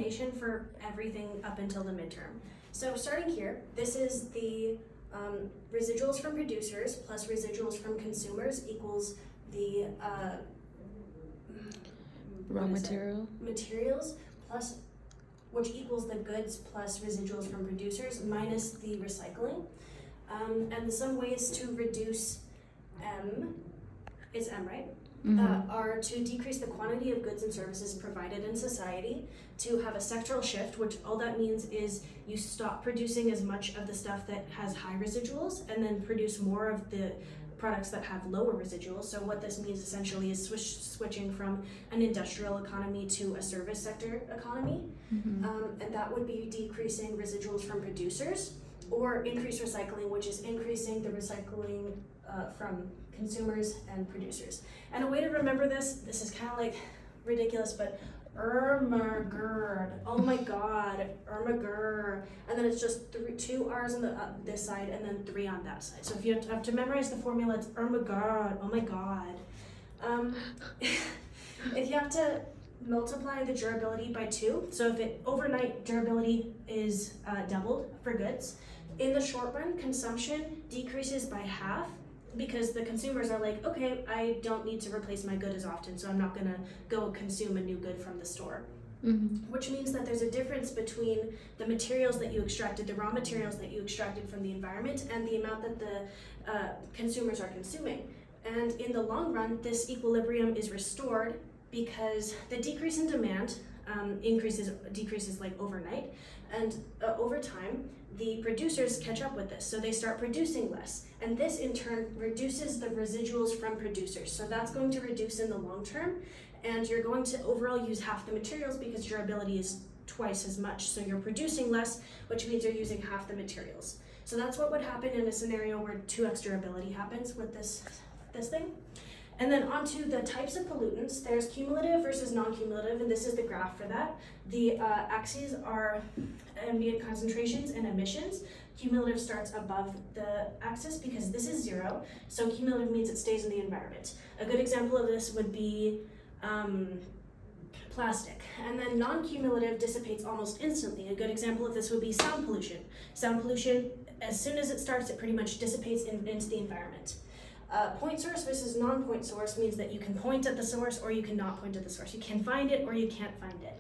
application for everything up until the midterm. So starting here, this is the residuals from producers plus residuals from consumers equals the raw materials plus, which equals the goods plus residuals from producers minus the recycling. And some ways to reduce M, it's M, right? Are to decrease the quantity of goods and services provided in society, to have a sectoral shift, which all that means is you stop producing as much of the stuff that has high residuals and then produce more of the products that have lower residuals. So what this means essentially is switching from an industrial economy to a service sector economy. And that would be decreasing residuals from producers, or increased recycling, which is increasing the recycling from consumers and producers. And a way to remember this is kind of like ridiculous, but Ermagerd, oh my god, Ermagerd, and then it's just two R's on the this side and then 3 on that side. So if you have to memorize the formula, it's Ermagerd, oh my god. If you have to multiply the durability by 2, so if overnight durability is doubled for goods, in the short run, consumption decreases by half, because the consumers are like, okay, I don't need to replace my good as often, so I'm not gonna go consume a new good from the store. Which means that there's a difference between the materials that you extracted, the raw materials that you extracted from the environment, and the amount that the consumers are consuming. And in the long run, this equilibrium is restored because the decrease in demand decreases like overnight, and over time, the producers catch up with this, so they start producing less, and this in turn reduces the residuals from producers. So that's going to reduce in the long term, and you're going to overall use half the materials because durability is twice as much. So you're producing less, which means you're using half the materials. So that's what would happen in a scenario where 2x durability happens with this thing. And then onto the types of pollutants, there's cumulative versus non-cumulative, and this is the graph for that. The axes are ambient concentrations and emissions. Cumulative starts above the axis because this is 0, so cumulative means it stays in the environment. A good example of this would be plastic. And then non-cumulative dissipates almost instantly. A good example of this would be sound pollution. Sound pollution, as soon as it starts, it pretty much dissipates into the environment. Point source versus non-point source means that you can point at the source or you cannot point at the source. You can find it or you can't find it.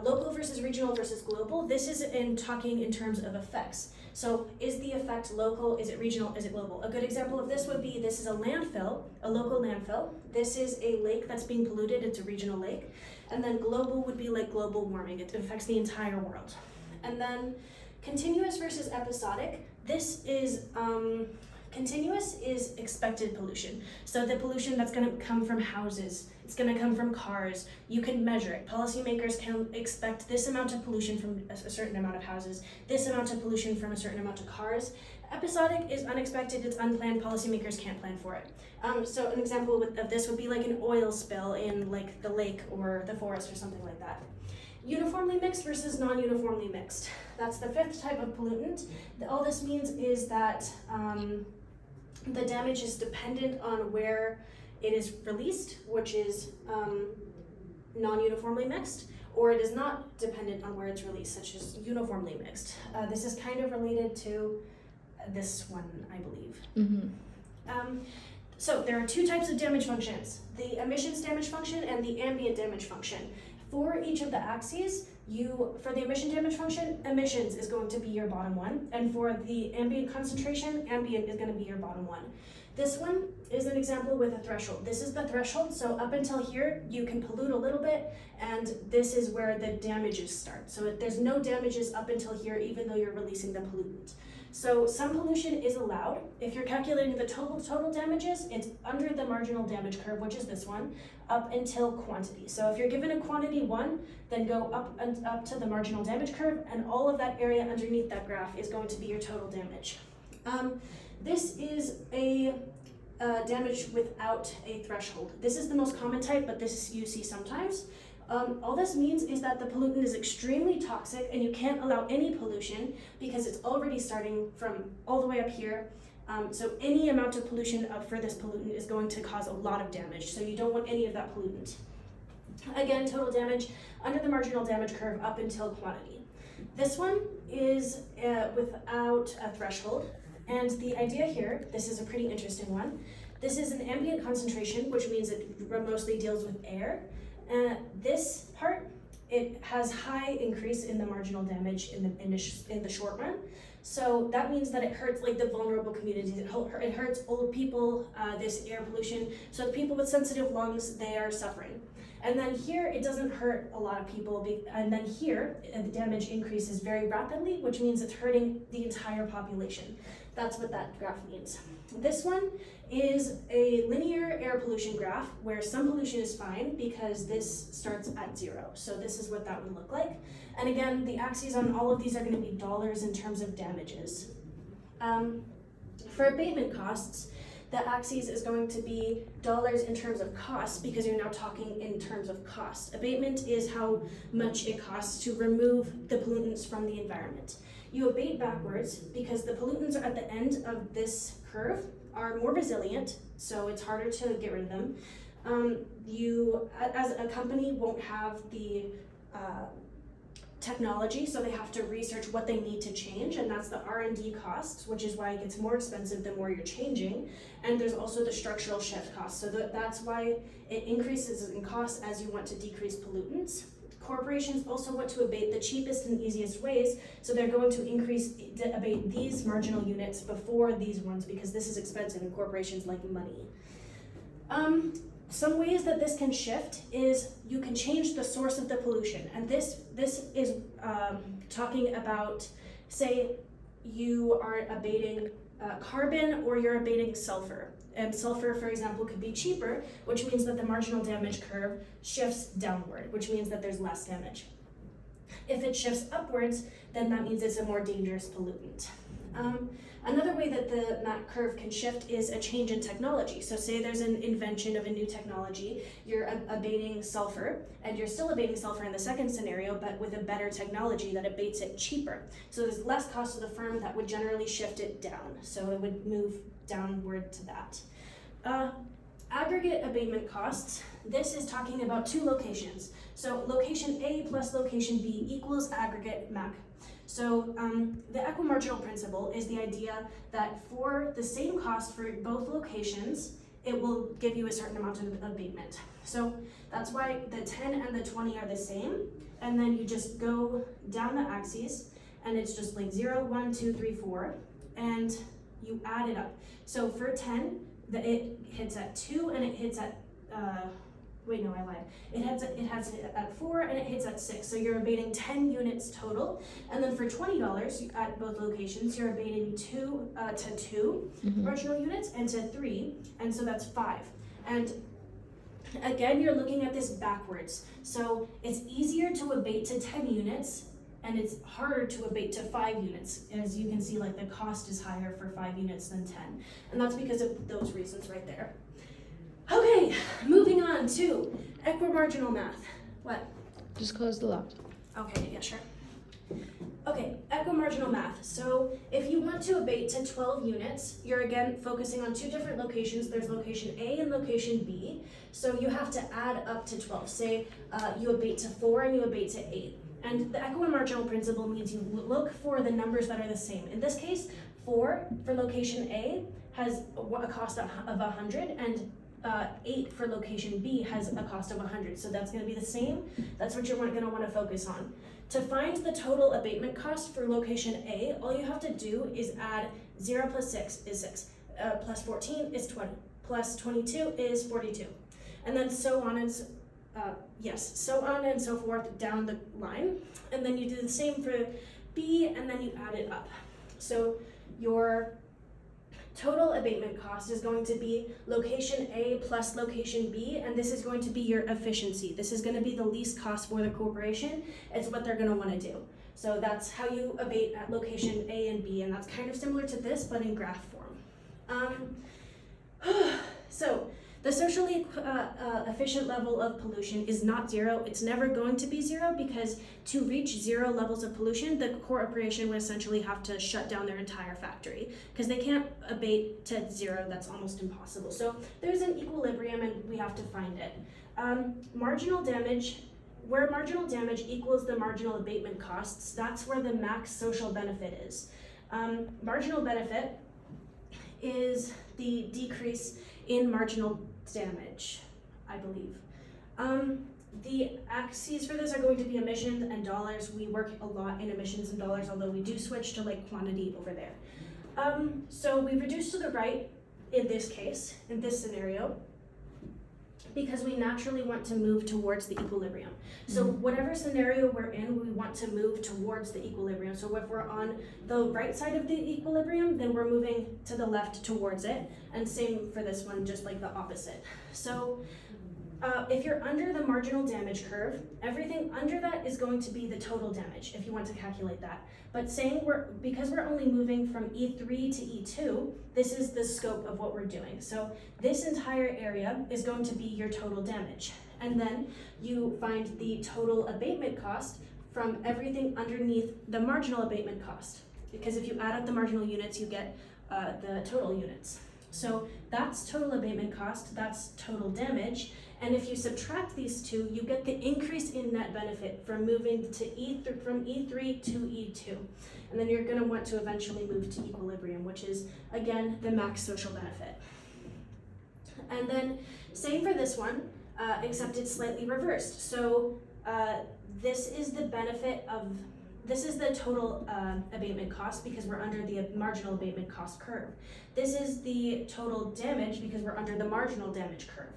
Local versus regional versus global, this is talking in terms of effects. So is the effect local, is it regional, is it global? A good example of this would be, this is a landfill, a local landfill. This is a lake that's being polluted, it's a regional lake. And then global would be like global warming, it affects the entire world. And then continuous versus episodic, this is, continuous is expected pollution. So the pollution that's going to come from houses, it's going to come from cars. You can measure it. Policymakers can expect this amount of pollution from a certain amount of houses, this amount of pollution from a certain amount of cars. Episodic is unexpected, it's unplanned, policymakers can't plan for it. So an example of this would be like an oil spill in like the lake or the forest or something like that. Uniformly mixed versus non-uniformly mixed. That's the 5th type of pollutant. All this means is that the damage is dependent on where it is released, which is non-uniformly mixed, or it is not dependent on where it's released, such as uniformly mixed. This is kind of related to this one, I believe. So there are 2 types of damage functions, the emissions damage function and the ambient damage function. For each of the axes, for the emission damage function, emissions is going to be your bottom one, and for the ambient concentration, ambient is going to be your bottom one. This one is an example with a threshold. This is the threshold, so up until here, you can pollute a little bit, and this is where the damages start. So there's no damages up until here, even though you're releasing the pollutant. So some pollution is allowed. If you're calculating the total damages, it's under the marginal damage curve, which is this one, up until quantity. So if you're given a quantity 1, then go up to the marginal damage curve, and all of that area underneath that graph is going to be your total damage. This is a damage without a threshold. This is the most common type, but this you see sometimes. All this means is that the pollutant is extremely toxic and you can't allow any pollution because it's already starting from all the way up here. So any amount of pollution up for this pollutant is going to cause a lot of damage. So you don't want any of that pollutant. Again, total damage under the marginal damage curve up until quantity. This one is without a threshold, and the idea here, this is a pretty interesting one. This is an ambient concentration, which means it mostly deals with air. This part, it has high increase in the marginal damage in the short run. So that means that it hurts like the vulnerable communities. It hurts old people, this air pollution. So the people with sensitive lungs, they are suffering. And then here, it doesn't hurt a lot of people. And then here, the damage increases very rapidly, which means it's hurting the entire population. That's what that graph means. This one is a linear air pollution graph where some pollution is fine because this starts at 0. So this is what that would look like. And again, the axes on all of these are going to be dollars in terms of damages. For abatement costs, the axis is going to be dollars in terms of cost because you're now talking in terms of cost. Abatement is how much it costs to remove the pollutants from the environment. You abate backwards because the pollutants are at the end of this curve are more resilient, so it's harder to get rid of them. You, as a company, won't have the technology, so they have to research what they need to change, and that's the R&D costs, which is why it gets more expensive the more you're changing. And there's also the structural shift costs, so that's why it increases in cost as you want to decrease pollutants. Corporations also want to abate the cheapest and easiest ways, so they're going to abate these marginal units before these ones because this is expensive and corporations like money. Some ways that this can shift is you can change the source of the pollution, and this is talking about, say, you are abating carbon or you're abating sulfur. And sulfur, for example, could be cheaper, which means that the marginal damage curve shifts downward, which means that there's less damage. If it shifts upwards, then that means it's a more dangerous pollutant. Another way that that curve can shift is a change in technology. So say there's an invention of a new technology, you're abating sulfur, and you're still abating sulfur in the second scenario, but with a better technology that abates it cheaper. So there's less cost to the firm that would generally shift it down. So it would move downward to that. Aggregate abatement costs, this is talking about two locations. So location A plus location B equals aggregate MAC. So the equimarginal principle is the idea that for the same cost for both locations, it will give you a certain amount of abatement. So that's why the 10 and the 20 are the same, and then you just go down the axes, and it's just like 0, 1, 2, 3, 4, and you add it up. So for 10, it hits at 2, and it hits at, wait, no, I lied. It has it at 4, and it hits at 6. So you're abating 10 units total. And then for $20 at both locations, you're abating 2 to 2 marginal units and to 3, and so that's 5. And again, you're looking at this backwards. So it's easier to abate to 10 units, and it's harder to abate to 5 units. As you can see, like the cost is higher for 5 units than 10. And that's because of those reasons right there. Okay, moving on to equimarginal math. What? Just close the lock. Okay, yeah, sure. Okay, equimarginal math. So if you want to abate to 12 units, you're again focusing on two different locations. There's location A and location B. So you have to add up to 12. Say you abate to 4 and you abate to 8. And the equimarginal principle means you look for the numbers that are the same. In this case, 4 for location A has a cost of 100, and 8 for location B has a cost of 100. So that's going to be the same. That's what you're going to want to focus on. To find the total abatement cost for location A, all you have to do is add 0 plus 6 is 6, plus 14 is 20, plus 22 is 42. And then so on and so on and so forth down the line. And then you do the same for B, and then you add it up. So your total abatement cost is going to be location A plus location B, and this is going to be your efficiency. This is going to be the least cost for the corporation. It's what they're going to want to do. So that's how you abate at location A and B, and that's kind of similar to this, but in graph form. So the socially efficient level of pollution is not 0. It's never going to be 0, because to reach 0 levels of pollution, the corporation would essentially have to shut down their entire factory, because they can't abate to 0. That's almost impossible. So there's an equilibrium, and we have to find it. Marginal damage, where marginal damage equals the marginal abatement costs, that's where the max social benefit is. Marginal benefit is the decrease in marginal damage, I believe. The axes for this are going to be emissions and dollars. We work a lot in emissions and dollars, although we do switch to like quantity over there. So we reduce to the right in this case, in this scenario, because we naturally want to move towards the equilibrium. So whatever scenario we're in, we want to move towards the equilibrium. So if we're on the right side of the equilibrium, then we're moving to the left towards it. And same for this one, just like the opposite. So if you're under the marginal damage curve, everything under that is going to be the total damage, if you want to calculate that. But saying because we're only moving from E3 to E2, this is the scope of what we're doing. So this entire area is going to be your total damage. And then you find the total abatement cost from everything underneath the marginal abatement cost. Because if you add up the marginal units, you get the total units. So that's total abatement cost, that's total damage. And if you subtract these two, you get the increase in net benefit from moving to from E3 to E2. And then you're going to want to eventually move to equilibrium, which is, again, the max social benefit. And then same for this one, except it's slightly reversed. So this is the benefit of, this is the total abatement cost because we're under the marginal abatement cost curve. This is the total damage because we're under the marginal damage curve.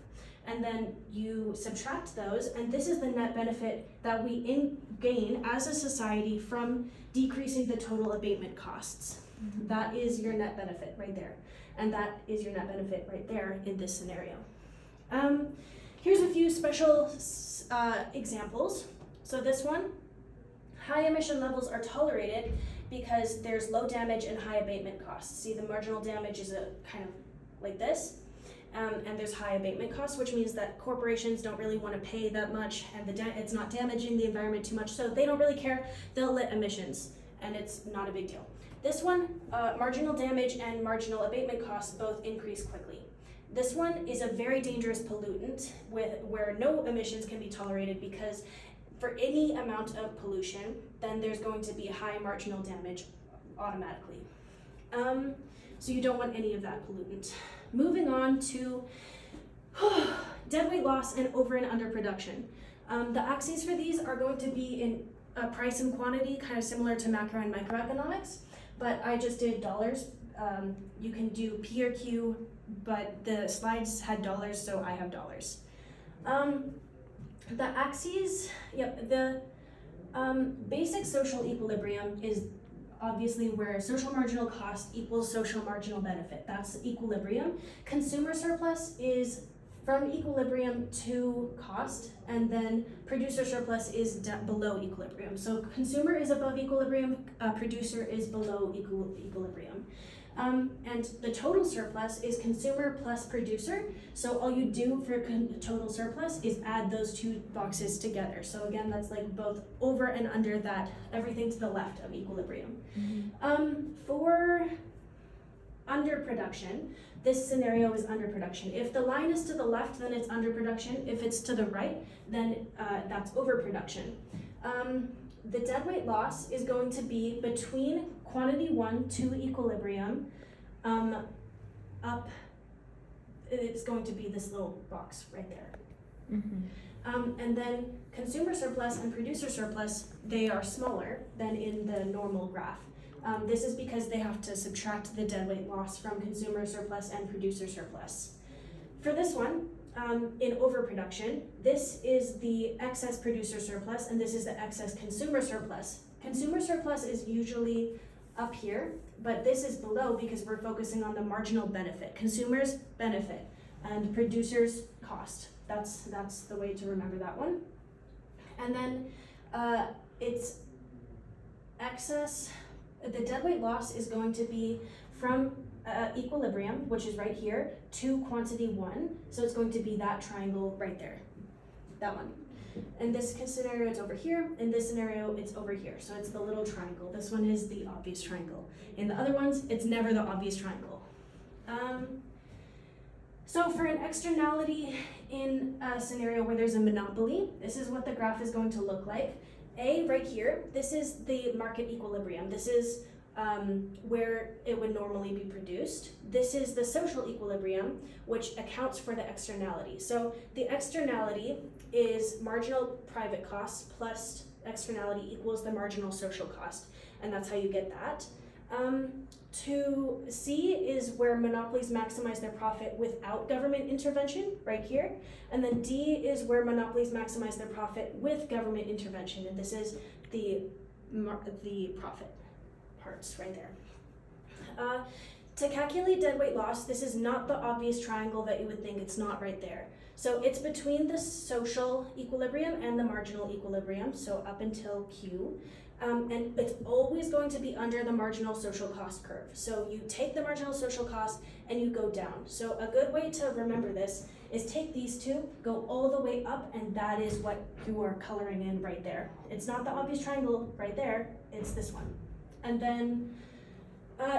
And then you subtract those, and this is the net benefit that we gain as a society from decreasing the total abatement costs. That is your net benefit right there. And that is your net benefit right there in this scenario. Here's a few special examples. So this one, high emission levels are tolerated because there's low damage and high abatement costs. See, the marginal damage is a kind of like this. And there's high abatement costs, which means that corporations don't really want to pay that much, and it's not damaging the environment too much, so they don't really care. They'll let emissions, and it's not a big deal. This one, marginal damage and marginal abatement costs both increase quickly. This one is a very dangerous pollutant where no emissions can be tolerated because for any amount of pollution, then there's going to be high marginal damage automatically. So you don't want any of that pollutant. Moving on to deadweight loss and over and underproduction. The axes for these are going to be in price and quantity, kind of similar to macro and microeconomics, but I just did dollars. You can do P or Q, but the slides had dollars, so I have dollars. The axes, the basic social equilibrium is obviously where social marginal cost equals social marginal benefit. That's equilibrium. Consumer surplus is from equilibrium to cost, and then producer surplus is below equilibrium. So consumer is above equilibrium, producer is below equilibrium. And the total surplus is consumer plus producer. So all you do for total surplus is add those two boxes together. So again, that's like both over and under that, everything to the left of equilibrium. For underproduction, this scenario is underproduction. If the line is to the left, then it's underproduction. If it's to the right, then that's overproduction. The deadweight loss is going to be between quantity 1 to equilibrium, up, it's going to be this little box right there. And then consumer surplus and producer surplus, they are smaller than in the normal graph. This is because they have to subtract the deadweight loss from consumer surplus and producer surplus. For this one, in overproduction, this is the excess producer surplus and this is the excess consumer surplus. Consumer surplus is usually up here, but this is below because we're focusing on the marginal benefit. Consumers benefit and producers cost. That's the way to remember that one. And then it's excess, the deadweight loss is going to be from equilibrium, which is right here, to quantity 1. So it's going to be that triangle right there, that one. In this scenario, it's over here. In this scenario, it's over here. So it's the little triangle. This one is the obvious triangle. In the other ones, it's never the obvious triangle. So for an externality in a scenario where there's a monopoly, this is what the graph is going to look like. A, right here, this is the market equilibrium. This is where it would normally be produced. This is the social equilibrium, which accounts for the externality. So the externality is marginal private cost plus externality equals the marginal social cost, and that's how you get that. To C is where monopolies maximize their profit without government intervention, right here. And then D is where monopolies maximize their profit with government intervention, and this is the profit parts right there. To calculate deadweight loss, this is not the obvious triangle that you would think. It's not right there. So it's between the social equilibrium and the marginal equilibrium, so up until Q. And it's always going to be under the marginal social cost curve. So you take the marginal social cost and you go down. So a good way to remember this is take these two, go all the way up, and that is what you are coloring in right there. It's not the obvious triangle right there, it's this one. And then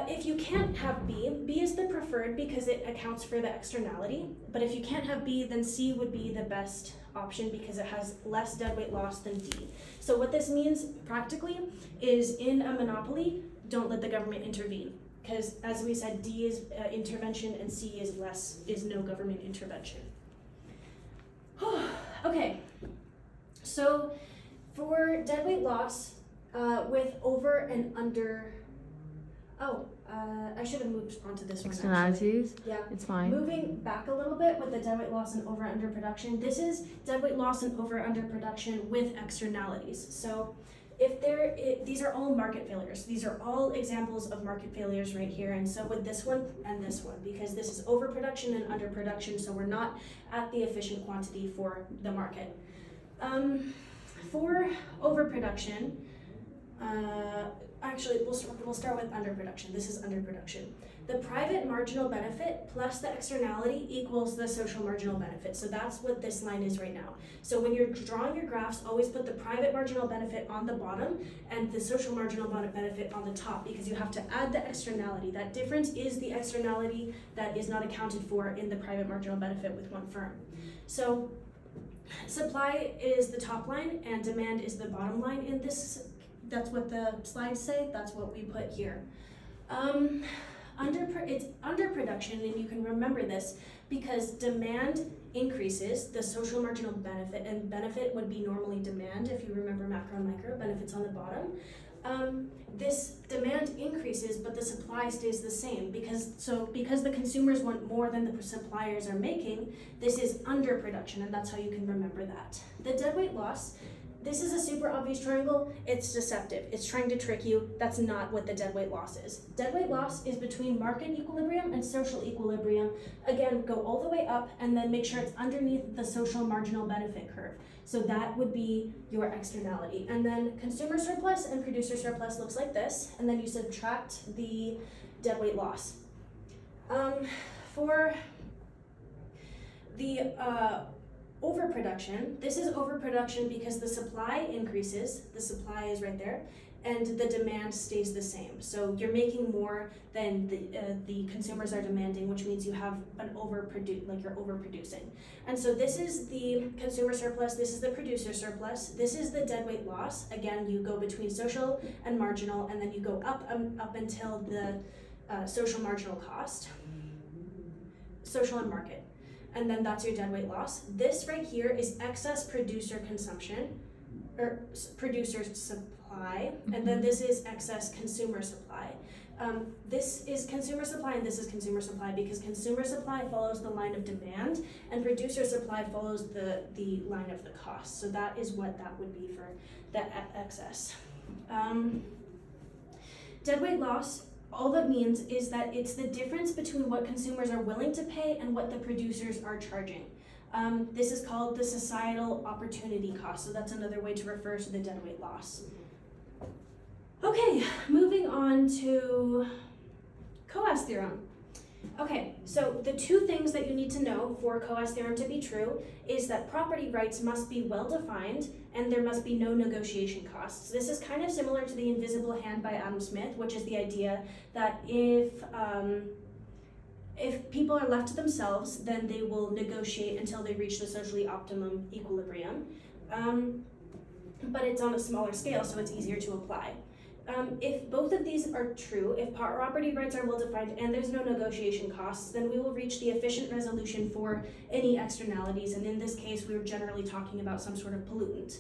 if you can't have B, B is the preferred because it accounts for the externality. But if you can't have B, then C would be the best option because it has less deadweight loss than D. So what this means practically is in a monopoly, don't let the government intervene. Because as we said, D is intervention and C is no government intervention. Okay, so for deadweight loss with over and under, I should have moved on to this one. Externalities? Yeah. It's fine. Moving back a little bit with the deadweight loss and over under production, this is deadweight loss and over under production with externalities. So if these are all market failures. These are all examples of market failures right here. And so with this one and this one, because this is overproduction and underproduction, so we're not at the efficient quantity for the market. For overproduction, actually, we'll start with underproduction. This is underproduction. The private marginal benefit plus the externality equals the social marginal benefit. So that's what this line is right now. So when you're drawing your graphs, always put the private marginal benefit on the bottom and the social marginal benefit on the top because you have to add the externality. That difference is the externality that is not accounted for in the private marginal benefit with one firm. So supply is the top line and demand is the bottom line in this. That's what the slides say, that's what we put here. It's underproduction, and you can remember this because demand increases the social marginal benefit, and benefit would be normally demand if you remember macro and micro, benefits on the bottom. This demand increases, but the supply stays the same because the consumers want more than the suppliers are making, this is underproduction, and that's how you can remember that. The deadweight loss, this is a super obvious triangle. It's deceptive. It's trying to trick you. That's not what the deadweight loss is. Deadweight loss is between market equilibrium and social equilibrium. Again, go all the way up and then make sure it's underneath the social marginal benefit curve. So that would be your externality. And then consumer surplus and producer surplus looks like this. And then you subtract the deadweight loss. For the overproduction, this is overproduction because the supply increases, the supply is right there, and the demand stays the same. So you're making more than the consumers are demanding, which means you have an you're overproducing. And so this is the consumer surplus, this is the producer surplus, this is the deadweight loss. Again, you go between social and marginal, and then you go up until the social marginal cost, social and market. And then that's your deadweight loss. This right here is excess producer consumption, or producer supply, and then this is excess consumer supply. This is consumer supply and this is consumer supply because consumer supply follows the line of demand and producer supply follows the line of the cost. So that is what that would be for the excess. Deadweight loss, all that means is that it's the difference between what consumers are willing to pay and what the producers are charging. This is called the societal opportunity cost, so that's another way to refer to the deadweight loss. Okay, moving on to Coase theorem. Okay, so the two things that you need to know for Coase theorem to be true is that property rights must be well defined and there must be no negotiation costs. This is kind of similar to the invisible hand by Adam Smith, which is the idea that if If people are left to themselves, then they will negotiate until they reach the socially optimum equilibrium. But it's on a smaller scale, so it's easier to apply. If both of these are true, if property rights are well defined and there's no negotiation costs, then we will reach the efficient resolution for any externalities, and in this case we're generally talking about some sort of pollutant.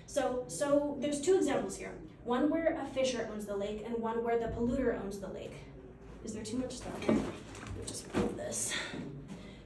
So there's two examples here. One where a fisher owns the lake and one where the polluter owns the lake. Is there too much stuff here? Let me just move this.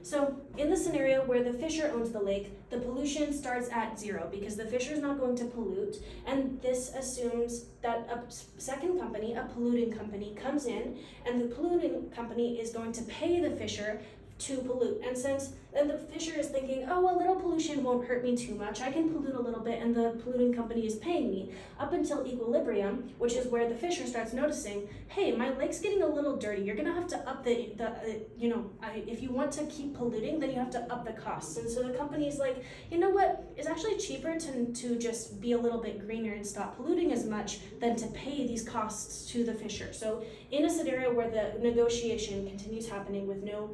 So in the scenario where the fisher owns the lake, the pollution starts at 0 because the fisher is not going to pollute, and this assumes that a second company, a polluting company, comes in, and the polluting company is going to pay the fisher to pollute. And the fisher is thinking, oh, a little pollution won't hurt me too much, I can pollute a little bit, and the polluting company is paying me, up until equilibrium, which is where the fisher starts noticing, hey, my lake's getting a little dirty, you're gonna have to up if you want to keep polluting, then you have to up the costs. And so the company is like, you know what, it's actually cheaper to just be a little bit greener and stop polluting as much than to pay these costs to the fisher. So in a scenario where the negotiation continues happening with no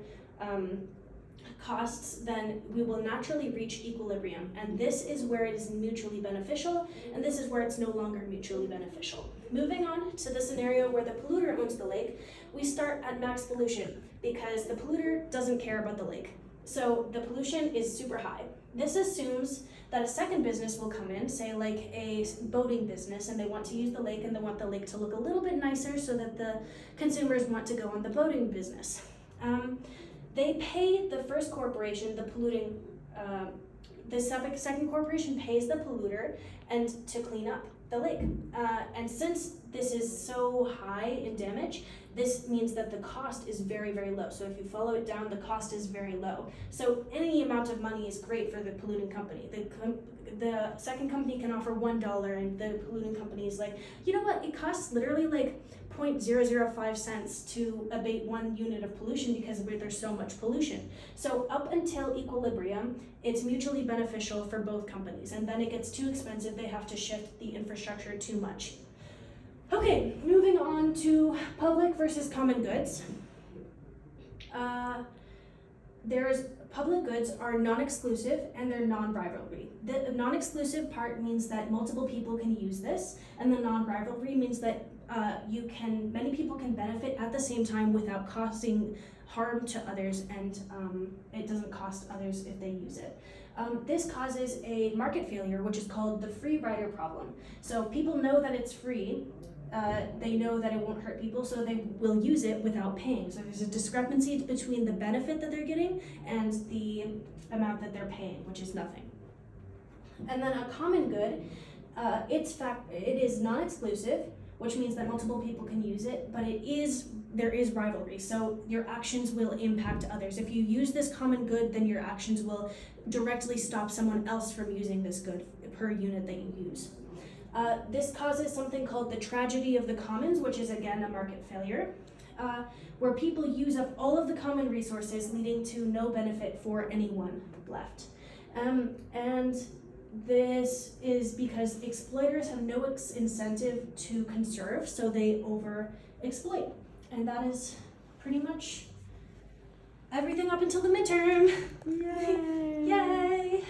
costs, then we will naturally reach equilibrium, and this is where it is mutually beneficial, and this is where it's no longer mutually beneficial. Moving on to the scenario where the polluter owns the lake, we start at max pollution because the polluter doesn't care about the lake. So the pollution is super high. This assumes that a second business will come in, say like a boating business, and they want to use the lake and they want the lake to look a little bit nicer so that the consumers want to go on the boating business. They pay the first corporation, the polluting, the second corporation pays the polluter and to clean up the lake. And since this is so high in damage, this means that the cost is very, very low. So if you follow it down, the cost is very low. So any amount of money is great for the polluting company. The second company can offer $1, and the polluting company is like, you know what, it costs literally like 0.005 cents to abate 1 unit of pollution because there's so much pollution. So up until equilibrium, it's mutually beneficial for both companies, and then it gets too expensive, they have to shift the infrastructure too much. Okay, moving on to public versus common goods. Public goods are non-exclusive and they're non-rivalry. The non-exclusive part means that multiple people can use this, and the non-rivalry means that many people can benefit at the same time without causing harm to others, and it doesn't cost others if they use it. This causes a market failure, which is called the free rider problem. So people know that it's free, they know that it won't hurt people, so they will use it without paying. So there's a discrepancy between the benefit that they're getting and the amount that they're paying, which is nothing. And then a common good, it is non-exclusive, which means that multiple people can use it, but there is rivalry, so your actions will impact others. If you use this common good, then your actions will directly stop someone else from using this good per unit that you use. This causes something called the tragedy of the commons, which is again a market failure, where people use up all of the common resources, leading to no benefit for anyone left. And this is because exploiters have no incentive to conserve, so they over-exploit. And that is pretty much everything up until the midterm. Yay! Yay!